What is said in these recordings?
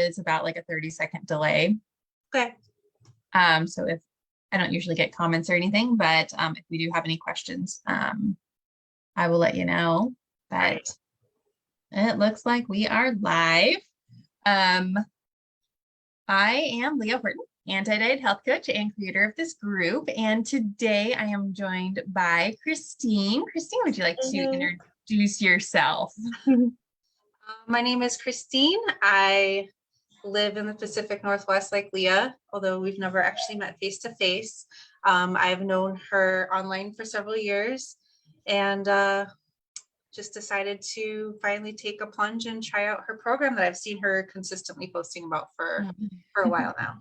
is about like a 30-second delay. Okay. So if I don't usually get comments or anything, but if we do have any questions, I will let you know. But Right. it looks like we are live. I am Leah Horton, anti-diet health coach and creator of this group. And today I am joined by Kristine. Kristine, would you like to introduce yourself? My name is Kristine. I live in the Pacific Northwest like Leah, although we've never actually met face to face. I've known her online for several years and just decided to finally take a plunge and try out her program that I've seen her consistently posting about for a while now.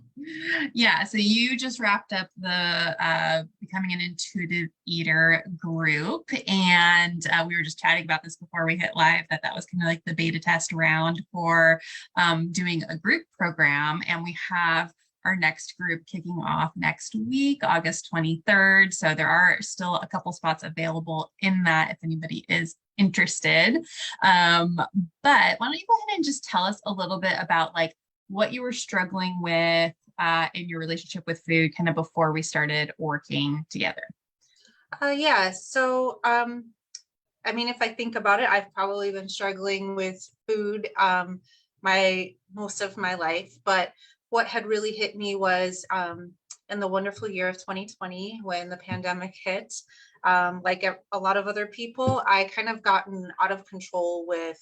Yeah, so you just wrapped up the Becoming an Intuitive Eater group, and we were just chatting about this before we hit live, that was kind of like the beta test round for doing a group program, and we have our next group kicking off next week, August 23rd. So there are still a couple spots available in that if anybody is interested. But why don't you go ahead and just tell us a little bit about like what you were struggling with in your relationship with food kind of before we started working together. Yeah. So, I mean, if I think about it, I've probably been struggling with food most of my life, but what had really hit me was in the wonderful year of 2020 when the pandemic hit. Like a lot of other people, I kind of gotten out of control with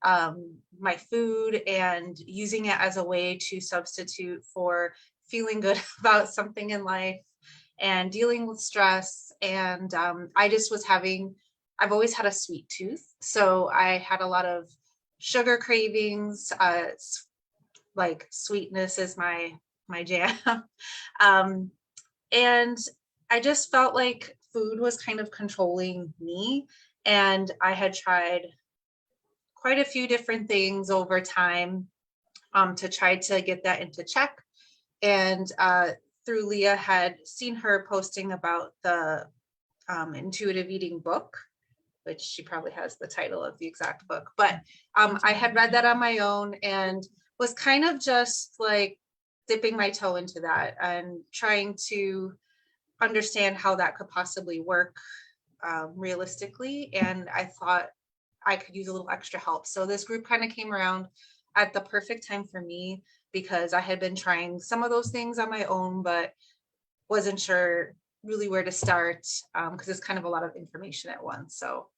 my food and using it as a way to substitute for feeling good about something in life and dealing with stress. And I just was I've always had a sweet tooth. So I had a lot of sugar cravings, like sweetness is my jam. And I just felt like food was kind of controlling me. And I had tried quite a few different things over time to try to get that into check. And through Leah had seen her posting about the intuitive eating book, which she probably has the title of the exact book. But I had read that on my own and was kind of just like dipping my toe into that and trying to understand how that could possibly work realistically. And I thought I could use a little extra help. So this group kind of came around at the perfect time for me because I had been trying some of those things on my own, but wasn't sure really where to start because it's kind of a lot of information at once. So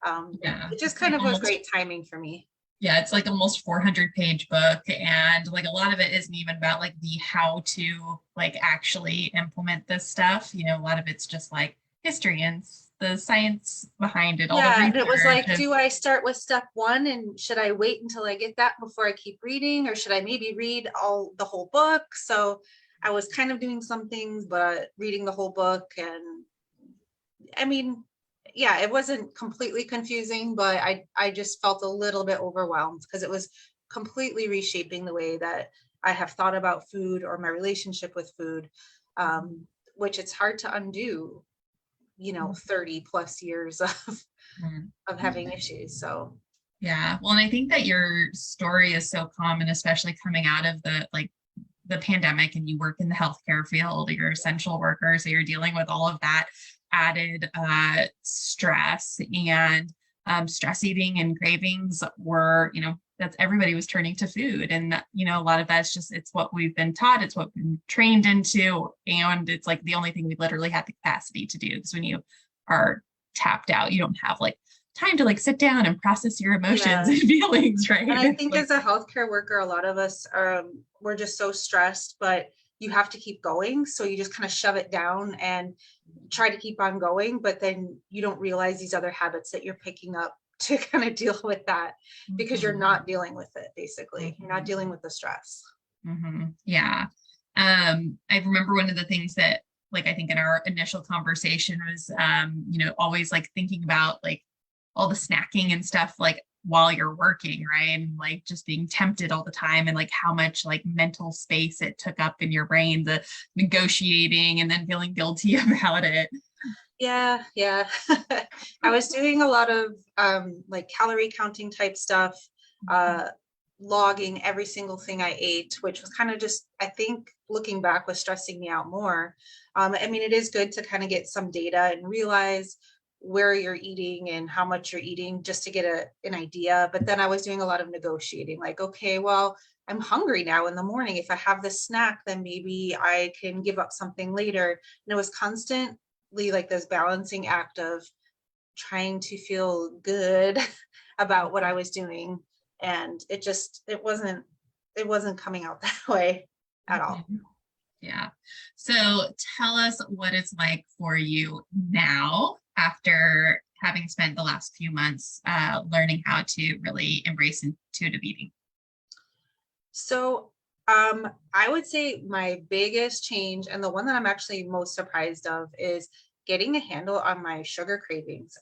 it just kind of was great timing for me. Yeah, it's like almost 400-page book, and like a lot of it isn't even about like the how to like actually implement this stuff. You know, a lot of it's just like history and the science behind it. All the research. And it was like, do I start with step one and should I wait until I get that before I keep reading, or should I maybe read the whole book? So I was kind of doing some things, but reading the whole book, and I mean, yeah, it wasn't completely confusing, but I just felt a little bit overwhelmed because it was completely reshaping the way that I have thought about food or my relationship with food, which it's hard to undo, 30 plus years of having issues. So yeah, well, and I think that your story is so common, especially coming out of the pandemic, and you work in the healthcare field, you're an essential worker, so you're dealing with all of that added stress, and stress eating and cravings were, that's everybody was turning to food. And, a lot of that's just, it's what we've been taught, it's what we've been trained into. And it's like the only thing we literally have the capacity to do, because when you are tapped out, you don't have like time to like sit down and process your emotions and feelings, right? And I think as a healthcare worker, a lot of us we're just so stressed, but you have to keep going. So you just kind of shove it down and try to keep on going, but then you don't realize these other habits that you're picking up to kind of deal with that, because you're not dealing with it. Basically, you're not dealing with the stress. Yeah. I remember one of the things that, like, I think in our initial conversation was, always like thinking about like all the snacking and stuff, like while you're working, right? And like just being tempted all the time, and like how much like mental space it took up in your brain, the negotiating and then feeling guilty about it. Yeah. I was doing a lot of like calorie counting type stuff, logging every single thing I ate, which was kind of just, I think looking back was stressing me out more. I mean, it is good to kind of get some data and realize where you're eating and how much you're eating just to get an idea. But then I was doing a lot of negotiating, like, okay, well, I'm hungry now in the morning. If I have this snack, then maybe I can give up something later. And it was constantly like this balancing act of trying to feel good about what I was doing. And it wasn't coming out that way at all. Mhm. Yeah. So tell us what it's like for you now after having spent the last few months learning how to really embrace intuitive eating. So I would say my biggest change, and the one that I'm actually most surprised of, is getting a handle on my sugar cravings.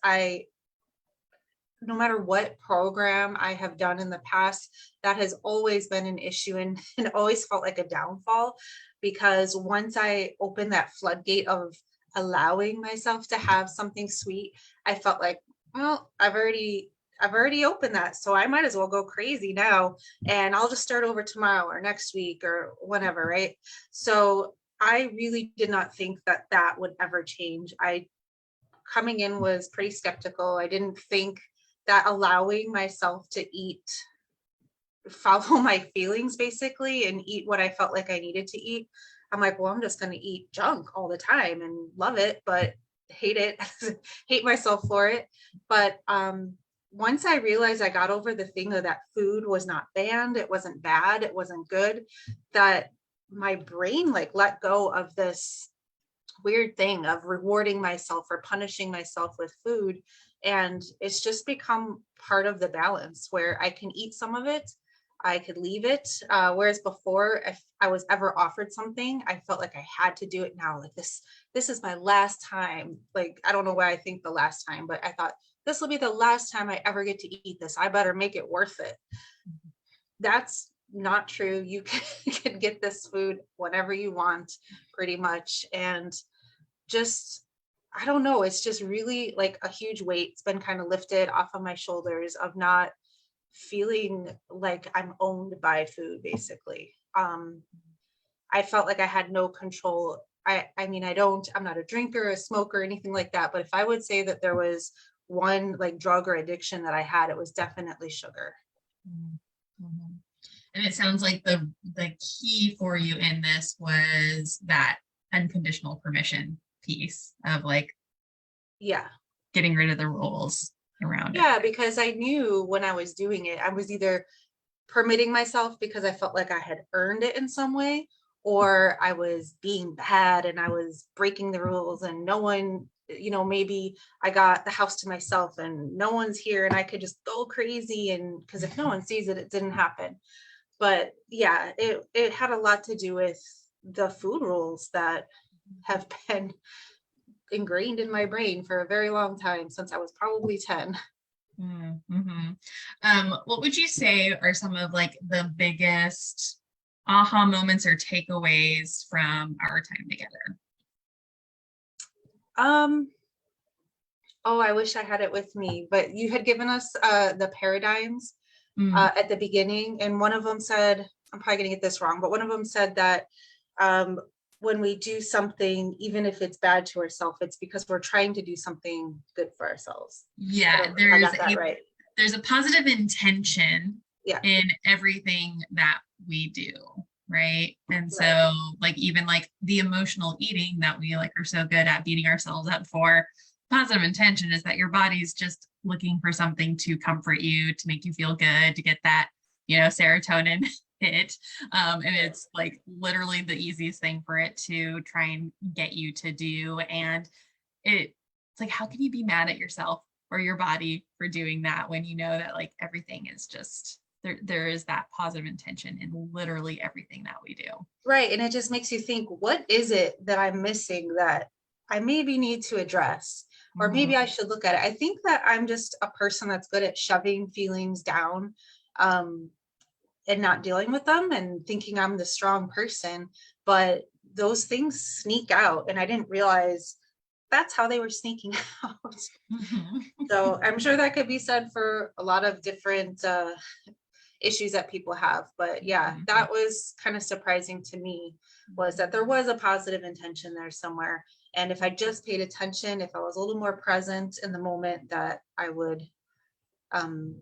No matter what program I have done in the past, that has always been an issue, and always felt like a downfall, because once I opened that floodgate of allowing myself to have something sweet, I felt like, well, I've already opened that, so I might as well go crazy now, and I'll just start over tomorrow or next week or whatever, right? So I really did not think that that would ever change. I coming in was pretty skeptical. I didn't think that allowing myself to eat, follow my feelings basically, and eat what I felt like I needed to eat. I'm like, well, I'm just going to eat junk all the time and love it, but hate it, hate myself for it. But once I realized I got over the thing of that food was not banned, it wasn't bad, it wasn't good, that my brain like let go of this weird thing of rewarding myself or punishing myself with food. And it's just become part of the balance where I can eat some of it, I could leave it. Whereas before, if I was ever offered something, I felt like I had to do it now. Like this is my last time. Like, I don't know why I think the last time, but I thought this will be the last time I ever get to eat this. I better make it worth it. That's not true. You can get this food whenever you want, pretty much. And just, I don't know, it's just really like a huge weight's been kind of lifted off of my shoulders of not feeling like I'm owned by food, basically. I felt like I had no control. I mean, I'm not a drinker, a smoker, anything like that. But if I would say that there was one like drug or addiction that I had, it was definitely sugar. Mhm. And it sounds like the key for you in this was that unconditional permission piece of like Yeah. getting rid of the rules around it. Yeah, because I knew when I was doing it, I was either permitting myself because I felt like I had earned it in some way, or I was being bad and I was breaking the rules, and no one, maybe I got the house to myself and no one's here and I could just go crazy. And because if no one sees it, it didn't happen. But yeah, it had a lot to do with the food rules that have been ingrained in my brain for a very long time, since I was probably 10. Mm-hmm. What would you say are some of like the biggest aha moments or takeaways from our time together? Um, oh, I wish I had it with me, but you had given us the paradigms Mm, at the beginning, and one of them said, I'm probably going to get this wrong, but one of them said that um, when we do something, even if it's bad to ourselves, it's because we're trying to do something good for ourselves. I yeah, don't know if I got that right. there's a positive intention Yeah, in everything that we do, right? And right. so like even like the emotional eating that we like are so good at beating ourselves up for, positive intention is that your body's just looking for something to comfort you, to make you feel good, to get that, serotonin hit. And it's like literally the easiest thing for it to try and get you to do. And it's like, how can you be mad at yourself or your body for doing that when you know that like everything is just there is that positive intention in literally everything that we do. Right. And it just makes you think, what is it that I'm missing that I maybe need to address? Or maybe I Mhm. should look at it. I think that I'm just a person that's good at shoving feelings down, um, and not dealing with them and thinking I'm the strong person. But those things sneak out. And I didn't realize that's how they were sneaking out. Mhm. So I'm sure that could be said for a lot of different issues that people have. But yeah, Mhm. that was kind of surprising to me, was that there was a positive intention there somewhere. And if I just paid attention, if I was a little more present in the moment, that I would um,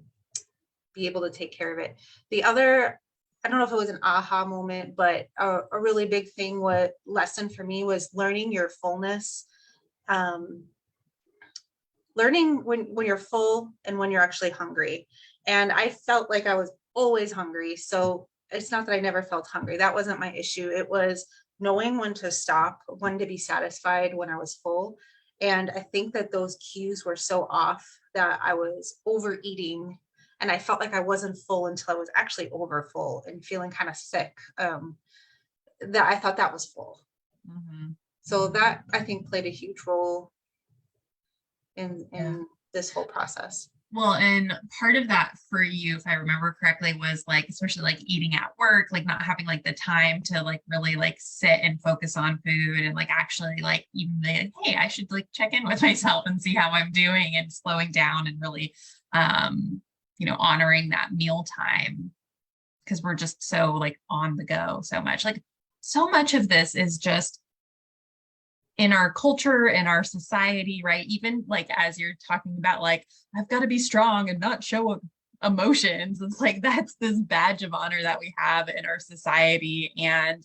be able to take care of it. The other, I don't know if it was an aha moment, but a really big thing, what lesson for me was learning your fullness. Um, Learning when you're full and when you're actually hungry. And I felt like I was always hungry. So it's not that I never felt hungry. That wasn't my issue. It was knowing when to stop, when to be satisfied when I was full. And I think that those cues were so off that I was overeating, and I felt like I wasn't full until I was actually over full and feeling kind of sick. That I thought that was full. Mhm. So that, I think, played a huge role Yeah. in this whole process. Well, and part of that for you, if I remember correctly, was like, especially like eating at work, like not having like the time to like really like sit and focus on food and like actually like even the, hey, I should like check in with myself and see how I'm doing, and slowing down and really, honoring that meal time, because we're just so like on the go so much. Like so much of this is just in our culture, in our society, right? Even like as you're talking about, like, I've got to be strong and not show emotions. It's like that's this badge of honor that we have in our society. And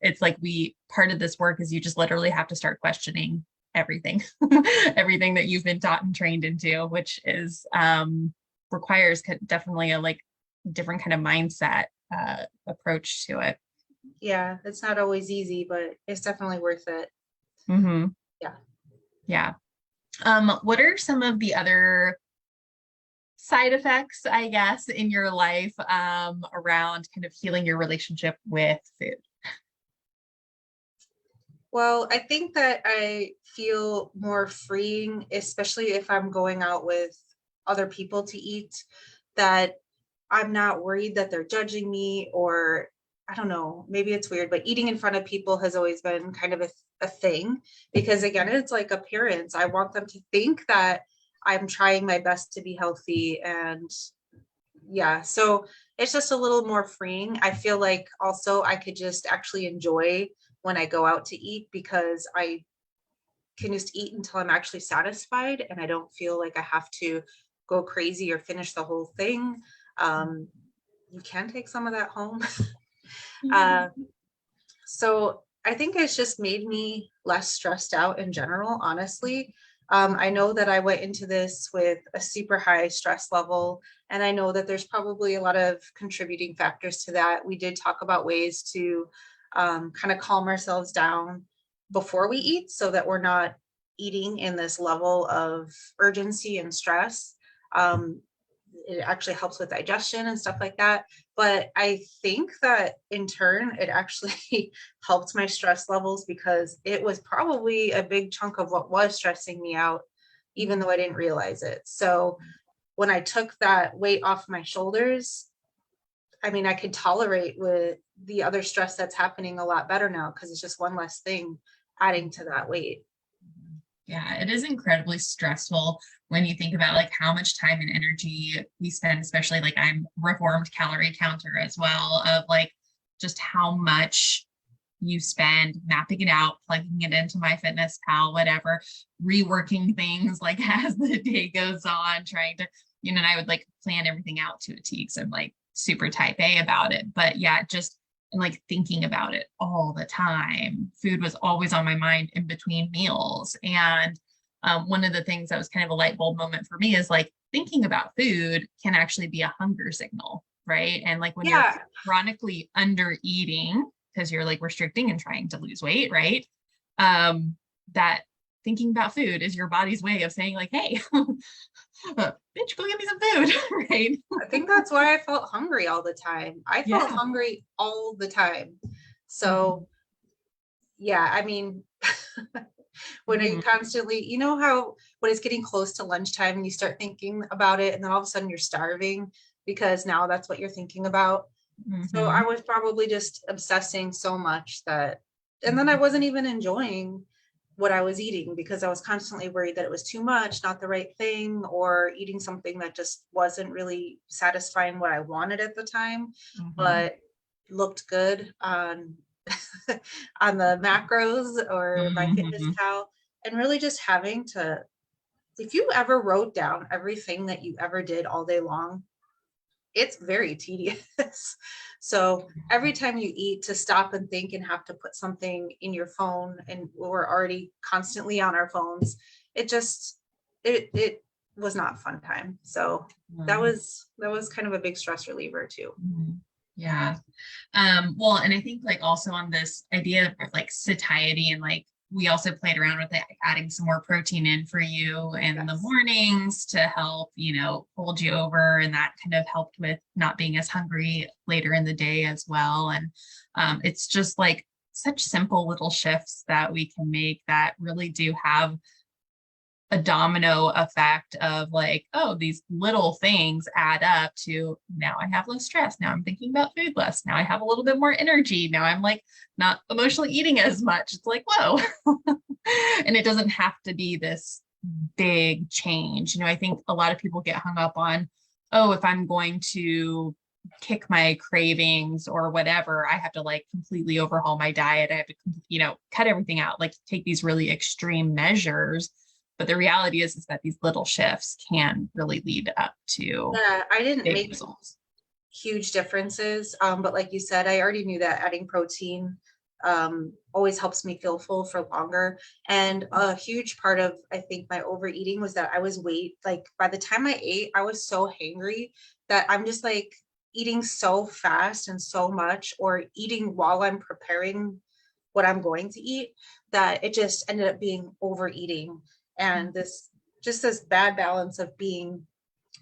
it's like we part of this work is you just literally have to start questioning everything, everything that you've been taught and trained into, which is requires definitely a like different kind of mindset approach to it. Yeah, it's not always easy, but it's definitely worth it. Mm-hmm. Yeah. Yeah. What are some of the other side effects, I guess, in your life around kind of healing your relationship with food? Well, I think that I feel more freeing, especially if I'm going out with other people to eat, that I'm not worried that they're judging me, or I don't know, maybe it's weird, but eating in front of people has always been kind of a thing, because again, it's like appearance. I want them to think that I'm trying my best to be healthy. And yeah, so it's just a little more freeing. I feel like also I could just actually enjoy when I go out to eat, because I can just eat until I'm actually satisfied and I don't feel like I have to go crazy or finish the whole thing. Um, you can take some of that home. uh, so I think it's just made me less stressed out in general, honestly. I know that I went into this with a super high stress level, and I know that there's probably a lot of contributing factors to that. We did talk about ways to kind of calm ourselves down before we eat, so that we're not eating in this level of urgency and stress. Um, it actually helps with digestion and stuff like that. But I think that in turn, it actually helped my stress levels, because it was probably a big chunk of what was stressing me out, even though I didn't realize it. So when I took that weight off my shoulders, I mean, I could tolerate with the other stress that's happening a lot better now, because it's just one less thing adding to that weight. Yeah, it is incredibly stressful when you think about like how much time and energy we spend, especially like I'm reformed calorie counter as well, of like just how much you spend mapping it out, plugging it into MyFitnessPal, whatever, reworking things like as the day goes on, trying to, and I would like plan everything out to a T because I'm like super type A about it. But yeah, just and like thinking about it all the time. Food was always on my mind in between meals. And one of the things that was kind of a light bulb moment for me is like thinking about food can actually be a hunger signal, right? And like when you're Yeah, chronically under eating because you're like restricting and trying to lose weight, right? That thinking about food is your body's way of saying like, hey, bitch, go get me some food, right? I think that's why I felt hungry all the time. I felt Yeah. hungry all the time. Mhm. So, yeah, I mean, when you Mhm. constantly, you know how when it's getting close to lunchtime and you start thinking about it, and then all of a sudden you're starving because now that's what you're thinking about. So I Mhm. was probably just obsessing so much that, and then I wasn't even enjoying what I was eating, because I was constantly worried that it was too much, not the right thing, or eating something that just wasn't really satisfying what I wanted at the time, Mhm. but looked good on on the macros or my fitness Mhm. pal. And really just having to, if you ever wrote down everything that you ever did all day long, it's very tedious. So every time you eat, to stop and think and have to put something in your phone, and we're already constantly on our phones, it just, it was not a fun time. So Mhm. that was kind of a big stress reliever too. Mhm. Yeah. Well, and I think like also on this idea of like satiety and like we also played around with it, adding some more protein in for you in the Yes. mornings to help, hold you over. And that kind of helped with not being as hungry later in the day as well. And it's just like such simple little shifts that we can make that really do have a domino effect of like, oh, these little things add up to now I have less stress. Now I'm thinking about food less. Now I have a little bit more energy. Now I'm like not emotionally eating as much. It's like, whoa. And it doesn't have to be this big change. I think a lot of people get hung up on, oh, if I'm going to kick my cravings or whatever, I have to like completely overhaul my diet. I have to, cut everything out, like take these really extreme measures. But the reality is that these little shifts can really lead up to Yeah, I didn't big make results. huge differences. But like you said, I already knew that adding protein always helps me feel full for longer. And a huge part of, I think, my overeating was that I was like by the time I ate, I was so hangry that I'm just like eating so fast and so much, or eating while I'm preparing what I'm going to eat, that it just ended up being overeating. And this bad balance of being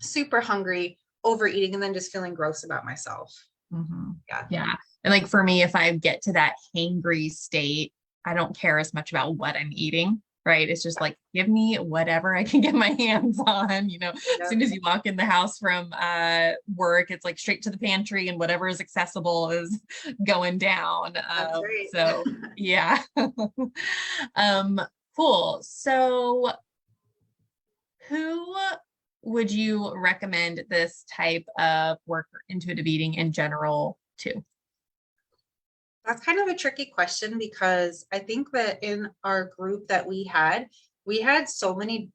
super hungry, overeating, and then just feeling gross about myself. Mm-hmm. Yeah. Yeah. And like for me, if I get to that hangry state, I don't care as much about what I'm eating. Right. It's just like, give me whatever I can get my hands on. As Yeah. soon as you walk in the house from work, it's like straight to the pantry and whatever is accessible is going down. That's right. So yeah. um, cool. So who would you recommend this type of work or intuitive eating in general to? That's kind of a tricky question, because I think that in our group that we had so many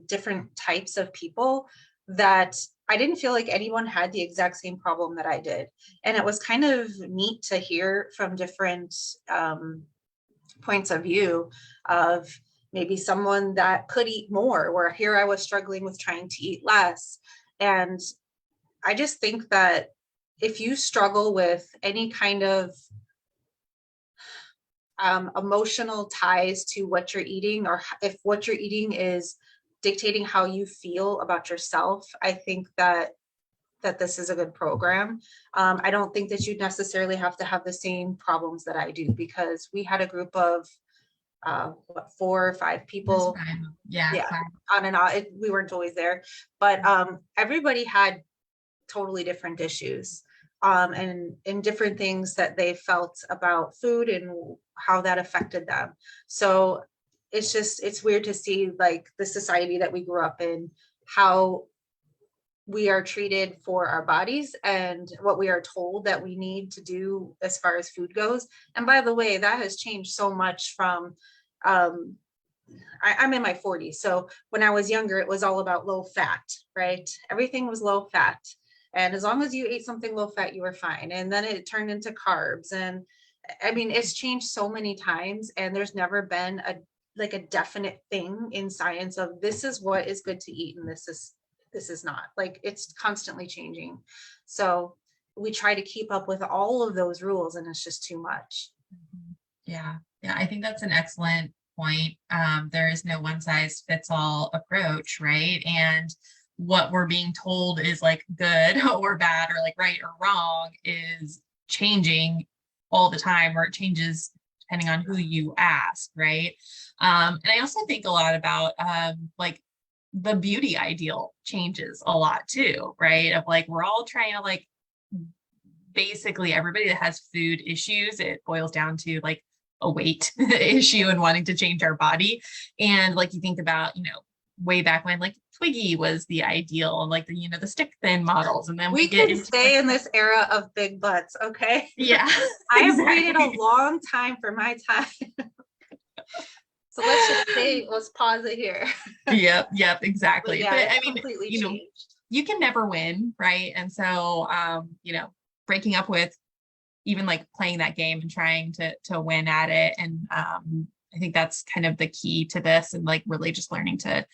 different types of people that I didn't feel like anyone had the exact same problem that I did. And it was kind of neat to hear from different points of view of maybe someone that could eat more, where here I was struggling with trying to eat less. And I just think that if you struggle with any kind of emotional ties to what you're eating, or if what you're eating is dictating how you feel about yourself, I think that this is a good program. I don't think that you necessarily have to have the same problems that I do, because we had a group of 4 or 5 people. Fine. Yeah, Yeah, fine. on and on. We weren't always there, but everybody had totally different issues, and different things that they felt about food and how that affected them. So it's weird to see like the society that we grew up in, how we are treated for our bodies and what we are told that we need to do as far as food goes. And by the way, that has changed so much from um, I'm in my 40s. So when I was younger, it was all about low fat, right? Everything was low fat. And as long as you ate something low fat, you were fine. And then it turned into carbs. And I mean, it's changed so many times. And there's never been a definite thing in science of this is what is good to eat and this is not. Like, it's constantly changing. So we try to keep up with all of those rules, and it's just too much. Mhm. Yeah. Yeah. I think that's an excellent point. There is no one size fits all approach, right? And what we're being told is like good or bad or like right or wrong is changing all the time, or it changes depending on who you ask, right? And I also think a lot about like the beauty ideal changes a lot too, right? Of like we're all trying to like basically everybody that has food issues, it boils down to like, a weight issue and wanting to change our body. And like you think about, way back when like Twiggy was the ideal, like the stick thin models. And then we We get can into stay in this era of big butts, okay? yeah, I have waited a exactly. long time for my time. So let's pause it here. Yep, But exactly. yeah, But it's I mean, completely changed. you can never win, right? And so breaking up with even like playing that game and trying to win at it. And I think that's kind of the key to this, and like really just learning to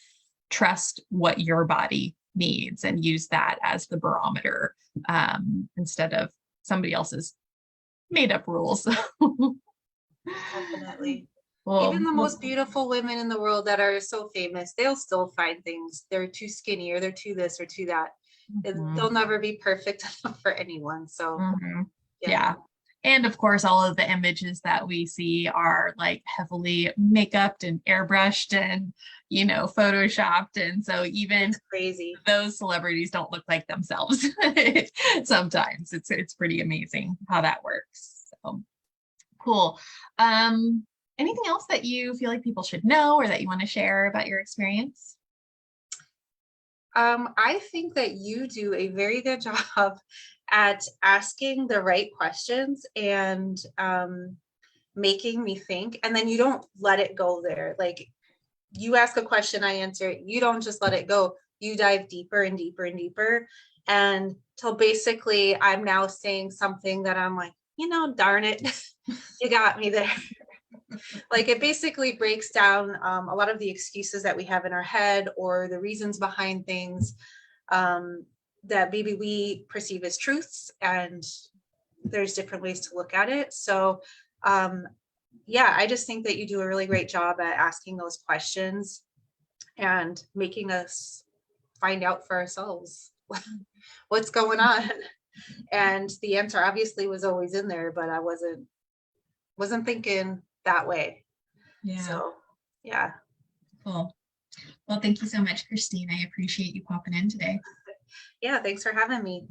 trust what your body needs and use that as the barometer instead of somebody else's made up rules. Definitely. Even well, the most well, beautiful women in the world that are so famous, they'll still find things. They're too skinny or they're too this or too that. They'll mhm, never be perfect enough for anyone. So mhm. yeah, Yeah. And of course, all of the images that we see are like heavily makeuped and airbrushed and, photoshopped. And so even it's crazy. those celebrities don't look like themselves. Sometimes it's pretty amazing how that works. So cool. Anything else that you feel like people should know or that you want to share about your experience? I think that you do a very good job at asking the right questions and making me think, and then you don't let it go there. Like you ask a question, I answer it. You don't just let it go. You dive deeper and deeper and deeper. And till basically I'm now saying something that I'm like, darn it, you got me there. Like it basically breaks down a lot of the excuses that we have in our head or the reasons behind things um, that maybe we perceive as truths, and there's different ways to look at it. So um, yeah, I just think that you do a really great job at asking those questions and making us find out for ourselves what's going on. And the answer obviously was always in there, but I wasn't thinking that way. Yeah, So yeah. cool. Well, thank you so much, Christine. I appreciate you popping in today. Yeah, thanks for having me.